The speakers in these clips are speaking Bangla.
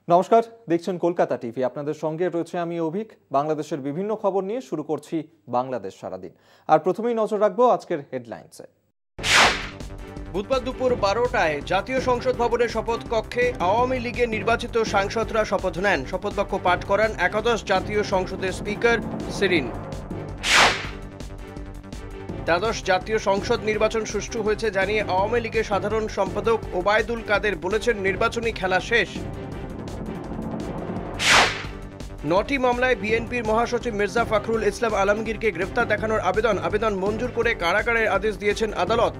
নমস্কার, দেখছেন কলকাতা টিভি। আপনাদের সঙ্গে রয়েছে আমি অভিক। বাংলাদেশের বিভিন্ন খবর নিয়ে শুরু করছি বাংলাদেশ সারাদিন। আর প্রথমেই নজর রাখবো আজকের হেডলাইন্সে। বুধবার দুপুর 12টায় জাতীয় সংসদ ভবনের শপথ কক্ষে আওয়ামী লীগের নির্বাচিত সাংসদরা শপথ নেন। শপথ বাক্য পাঠ করান একাদশ জাতীয় সংসদের স্পিকার শিরিন। দ্বাদশ জাতীয় সংসদ নির্বাচন সুষ্ঠু হয়েছে জানিয়ে আওয়ামী লীগের সাধারণ সম্পাদক ওবায়দুল কাদের বলেছেন, নির্বাচনী খেলা শেষ। 9টি মামলায় বিএনপির মহাসচিব মির্জা ফখরুল ইসলাম আলমগীরকে গ্রেফতার দেখানোর আবেদন মঞ্জুর করে কারাগারের আদেশ দিয়েছেন আদালত।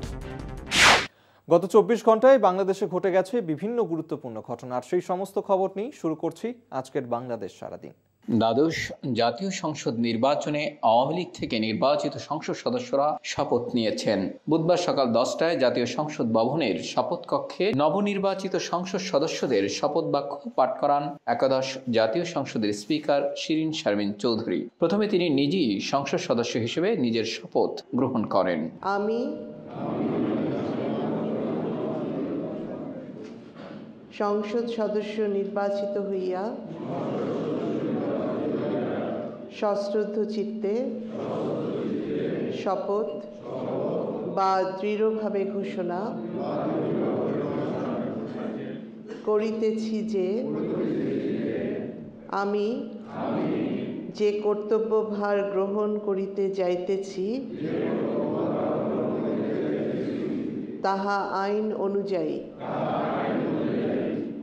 গত 24 ঘন্টায় বাংলাদেশে ঘটে গেছে বিভিন্ন গুরুত্বপূর্ণ ঘটনা। আর সেই সমস্ত খবর নিয়ে শুরু করছি আজকের বাংলাদেশ সারাদিন। দ্বাদশ জাতীয় সংসদ নির্বাচনে আওয়ামী লীগ থেকে নির্বাচিত সংসদ সদস্যরা শপথ নিয়েছেন। বুধবার সকাল 10টায় জাতীয় সংসদ ভবনের শপথ কক্ষে নবনির্বাচিত সংসদ সদস্যদের শপথ বাক্য পাঠ করান একাদশ জাতীয় সংসদের স্পিকার শিরিন শারমিন চৌধুরী। প্রথমে তিনি নিজেই সংসদ সদস্য হিসেবে নিজের শপথ গ্রহণ করেন। আমি সংসদ সদস্য নির্বাচিত হইয়া সশ্রদ্ধ চিত্তে শপথ বা দৃঢ়ভাবে ঘোষণা করিতেছি যে আমি যে কর্তব্যভার গ্রহণ করিতে যাইতেছি তাহা আইন অনুযায়ী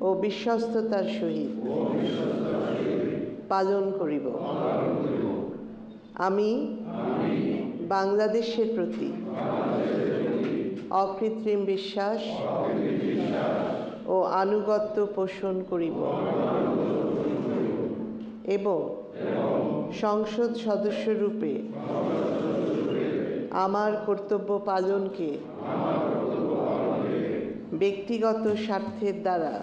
ও বিশ্বস্ততার সহিত পালন করিব। আমি বাংলাদেশের প্রতি অকৃত্রিম বিশ্বাস ও আনুগত্য পোষণ করিব এবং সংসদ সদস্যরূপে আমার কর্তব্য পালনকে ব্যক্তিগত স্বার্থের দ্বারা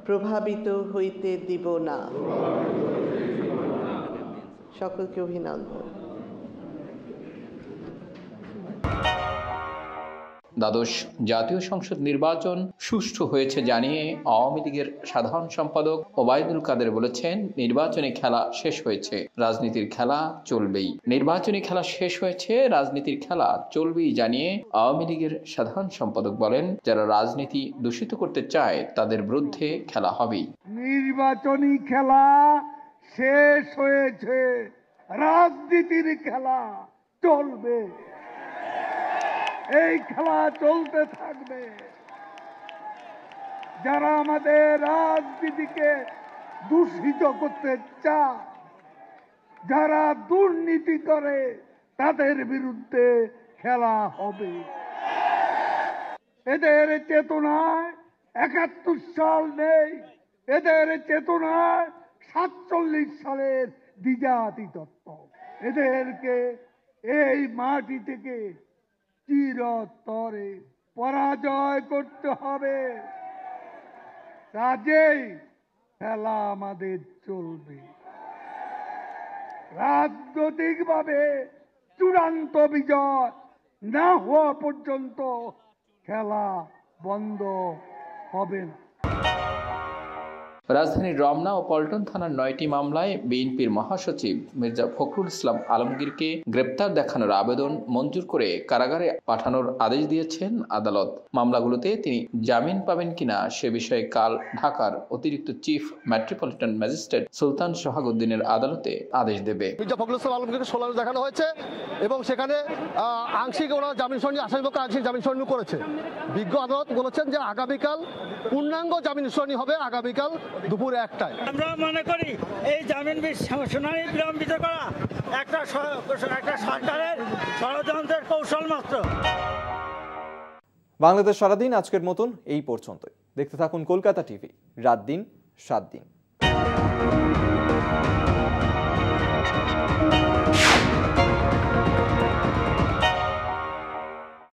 প্রভাবিত হইতে দিব না। সকলকে অভিনন্দন। দ্বাদশ জাতীয় সংসদ নির্বাচন সুষ্ঠু হয়েছে জানিয়ে আওয়ামী লীগের সাধারণ সম্পাদক ওবায়দুল কাদের বলেছেন, নির্বাচনী খেলা শেষ হয়েছে, রাজনীতির খেলা চলবেই। নির্বাচনী খেলা শেষ হয়েছে, রাজনীতির খেলা চলবেই জানিয়ে আওয়ামী লীগের সাধারণ সম্পাদক বলেন, যারা রাজনীতি দূষিত করতে চায় তাদের বিরুদ্ধে খেলা হবেই। নির্বাচনী খেলা শেষ হয়েছে, রাজনীতির খেলা চলবে। এই খেলা চলতে থাকবে। যারা আমাদের রাজনীতিকে দূষিত করতে চায়, যারা দুর্নীতি করে, তাদের বিরুদ্ধে খেলা হবে। এদের চেতনায় 71 সাল নেই, এদের চেতনায় 47 সালের দ্বিজাতি তত্ত্ব। এদেরকে এই মাটি থেকে চিরতরে পরাজয় করতে হবে। কাজেই খেলা আমাদের চলবে। রাজনৈতিকভাবে চূড়ান্ত বিজয় না হওয়া পর্যন্ত খেলা বন্ধ হবে না। রাজধানীর রমনা ও পল্টন থানার 9টি মামলায় বিএনপির মহাসচিব মির্জা ফখরুল ইসলাম আলমগীরকে গ্রেপ্তার দেখানোর আবেদন মঞ্জুর করে কারাগারে পাঠানোর আদেশ দিয়েছেন আদালত। মামলাগুলোতে তিনি জামিন পাবেন কিনা সে বিষয়ে কাল ঢাকার অতিরিক্ত চিফ মেট্রোপলিটন ম্যাজিস্ট্রেট সুলতান সোহাগ উদ্দিনের আদালতে আদেশ দেবে। মির্জা ফখরুল ইসলাম আলমগীরকে 16 দেখানো হয়েছে এবং সেখানে আংশিক ওরা জামিন শুনানি, আসামিপক্ষ আংশিক জামিন শুনানি করেছে। বিজ্ঞ আদালত বলেছেন যে আগামীকাল পূর্ণাঙ্গ জামিন শুনানি হবে, আগামীকাল দুপুর 1টায়। আমরা মনে করি এই জামিন শুনানি বিলম্বিত করা একটা সরকারের ষড়যন্ত্রের কৌশল মাত্র। বাংলাদেশ সারাদিন আজকের মতন এই পর্যন্তই। দেখতে থাকুন কলকাতা টিভি, রাত দিন 7 দিন।